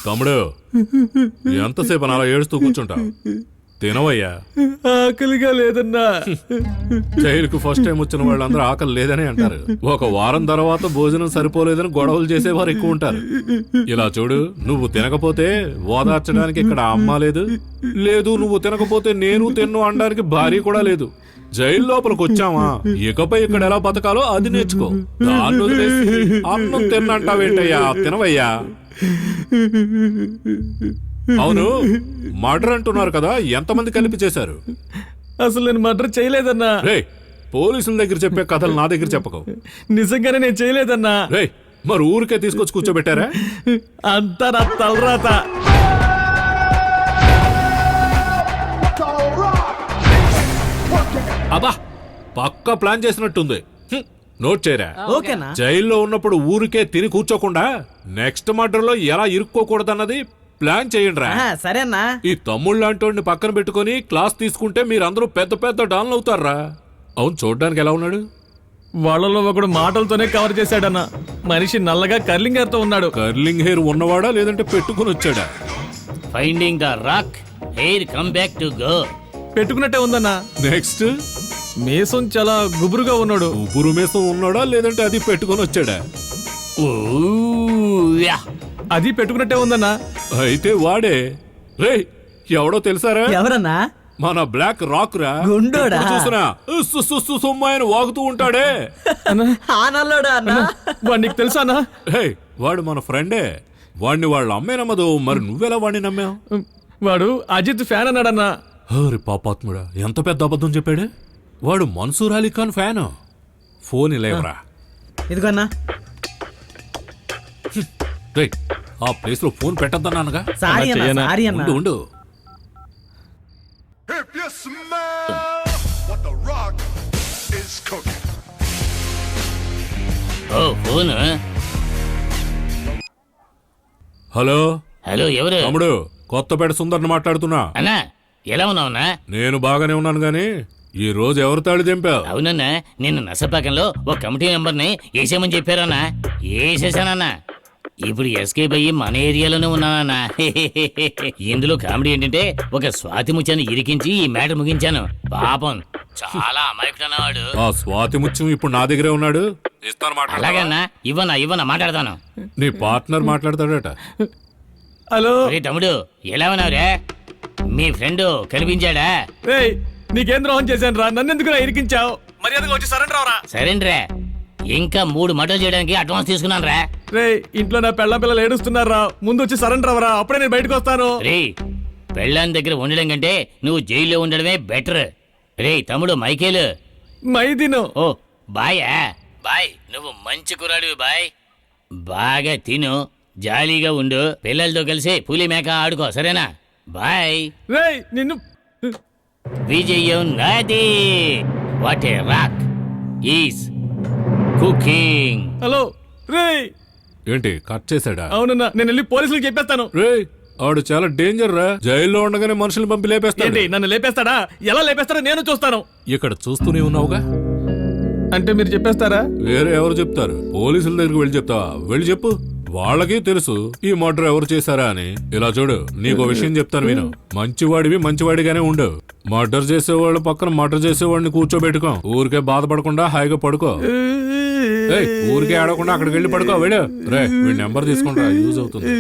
తమ్ముడు ఎంతసేపు అలా ఏడుస్తూ కూర్చుంటావు? తినవయ్యా. ఆకలిగా లేదన్నా. జైలుకు ఫస్ట్ టైం వచ్చిన వాళ్ళందరూ ఆకలి లేదని అంటారు. ఒక వారం తర్వాత భోజనం సరిపోలేదని గొడవలు చేసేవారు ఎక్కువ ఉంటారు. ఇలా చూడు, నువ్వు తినకపోతే ఓదార్చడానికి ఇక్కడ అమ్మ లేదు, నువ్వు తినకపోతే నేను తిన్ను అనడానికి భార్య కూడా లేదు. జైలు లోపలికి వచ్చామా, ఇకపై ఇక్కడ ఎలా బతకాలో అది నేర్చుకో. దాన్ని వదిలేసి అన్నం తిన్నంటావేంటయ్యా? తినవయ్యా. అవును, మర్డర్ అంటున్నారు కదా, ఎంతమంది కలిపి చేశారు? అసలు నేను మర్డర్ చేయలేదన్నా. రే, పోలీసుల దగ్గర చెప్పే కథలు నా దగ్గర చెప్పకు. నిజంగానే నేను చేయలేదన్నా. రే, మరి ఊరికే తీసుకొచ్చి కూర్చోబెట్టారా? అంతా నా తలరాత. అబ్బా, పక్కా ప్లాన్ చేసినట్టుంది. నోట్ చేయరా. ఓకేనా? జైల్లో ఉన్నప్పుడు ఊరికే తిని కూర్చోకుండా నెక్స్ట్ మర్డర్ లో ఎలా ఇరుక్కోకూడదన్నది ప్లాన్ చేయండి రా. సరేనా? ఈ తమ్ముళ్ళు లాంటి పక్కన పెట్టుకుని క్లాస్ తీసుకుంటే మీరందరూ పెద్ద పెద్ద డాన్లు అవుతారా? అవును, చూడ్డానికి ఎలా ఉన్నాడు? వాళ్ళలో ఒకడు మాటలతోనే కవర్ చేశాడన్నా. మనిషి నల్లగా కర్లింగ్ హెయిర్ తో ఉన్నాడు. కర్లింగ్ హెయిర్ ఉన్నవాడా లేదంటే పెట్టుకుని వచ్చాడా? Finding the rock, hair come back to go. పెట్టుకున్నట్టే ఉందన్నా. నెక్స్ట్, మీసం చాలా గుబురుగా ఉన్నాడు. ఉబురు మీసం ఉన్నాడా లేదంటే అది పెట్టుకుని వచ్చాడా? అది పెట్టుకున్నట్టే ఉందన్నా. అయితే వాడే. రే, ఎవడో తెలుసారా? ఎవరన్నా? మన బ్లాక్ రాక్ రా. గుండోడా? చూసినా సొమ్మాయని వాగుతూ ఉంటాడే. వాడికి తెలుసా అన్నా? హే, వాడు మన ఫ్రెండే. వాడిని వాళ్ళ అమ్మే నమ్మదు, మరి నువ్వెలా వాడిని నమ్మావు? వాడు అజిత్ ఫ్యాన్ అన్నాడన్నా. హరి పాపాత్ముడా, ఎంత పెద్ద అబద్ధం చెప్పాడే. వాడు మన్సూర్ అలీ ఖాన్ ఫ్యాన్. ఫోన్ లేవరా. ఇదిగోన్నా. రే, ఆ ప్లేస్ లో ఫోన్ పెట్టద్దన్నానుగా. సారీ అన్నా, సారీ అన్నా. ఉండు. If you smell what the rock is cooking. ఓ ఫోన్. హలో. హలో, ఎవరు? తమ్ముడు, కొత్తపేట సుందర్ని మాట్లాడుతున్నా. అన్నా, ఎలా ఉన్నావునా? నేను బాగానే ఉన్నాను గాని ఈ రోజు ఎవరు తాళి దింపావు? అవునన్నా, నిన్న నసపాకంలో ఒక కమిటీ మెంబర్ని వేసేయమని చెప్పారన్నా. వేసేసానన్నా. ఇప్పుడు ఎస్కేప్ అయ్యి మన ఏరియాలోనే ఉన్నానన్నా. ఇందులో కామెడీ ఏంటంటే, ఒక స్వాతి ముత్యాన్ని ఇరికించి ఈ మ్యాటర్ ముగించాను. పాపం చాలా అమాయకుడన్నవాడు. ఆ స్వాతి ముత్యం ఇప్పుడు నా దగ్గరే ఉన్నాడు. ఇస్తాను. అలాగన్నా, ఇవ్వనా మాట్లాడతాను. నీ పార్ట్నర్ మాట్లాడతాడట. హలో తమ్ముడు, ఎలా ఉన్నావురా? మీ ఫ్రెండ్ కనిపించాడా? నీకేం ద్రోహం చేశాను రా? నన్నెందుకు ఇరికించావు? మర్యాదగా వచ్చి సరెండర్ అవరా. సరేండ్రా, ఇంకా 3 మటలు చేయడానికి అడ్వాన్స్ తీసుకున్నాను రా. రే, ఇంట్లో నా పిల్లలు ఏడుస్తున్నారా? ముందు వచ్చి సరెండర్ అవరా, అప్పుడే నేను బయటకు వస్తాను. రే, పెళ్ళాన్ని దగ్గర ఉండడం కంటే నువ్వు జైల్లో ఉండడమే బెటర్. రే తమ్ముడు, మైకేలు మైదిను. ఓ బాయా? బాయ్, నువ్వు మంచి కుర్రాడివి బాయ్. బాగా తిను, జాలీగా ఉండు, పిల్లలతో కలిసి పులి మేక ఆడుకో, సరేనా? బాయ్. రే, నిన్ను విజయం నాది. What a rock is cooking. Hello రే. ఏంటి, కట్ చేశాడా? అవునన్నా, నేను వెళ్ళి పోలీసులకు చెప్పేస్తాను. రే, ఆడు చాలా డేంజర్ రా. జైల్లో ఉండగానే మనుషులు పంపి లేపేస్తాడు. నన్ను లేపేస్తాడా? ఎలా లేపేస్తాడో నేను చూస్తాను. ఇక్కడ చూస్తూనే ఉన్నావుగా. అంటే మీరు చెప్పేస్తారా? వేరే ఎవరు చెప్తారు? పోలీసుల దగ్గరికి వెళ్ళి చెప్తావా? వెళ్ళి చెప్పు. వాళ్ళకి తెలుసు ఈ మర్డర్ ఎవరు చేశారా అని. ఇలా చూడు, నీకో విషయం చెప్తాను విను. మంచివాడివి మంచివాడిగానే ఉండు. మర్డర్ చేసేవాళ్ళ పక్కన మర్డర్ చేసేవాడిని కూర్చోబెట్టుకో. ఊరికే బాధపడకుండా హాయిగా పడుకో. ఊరికే ఆడకుండా అక్కడికి వెళ్ళి పడుకో. వెళ్ళు. రే, వీడి నెంబర్ తీసుకుంటా, యూజ్ అవుతుంది.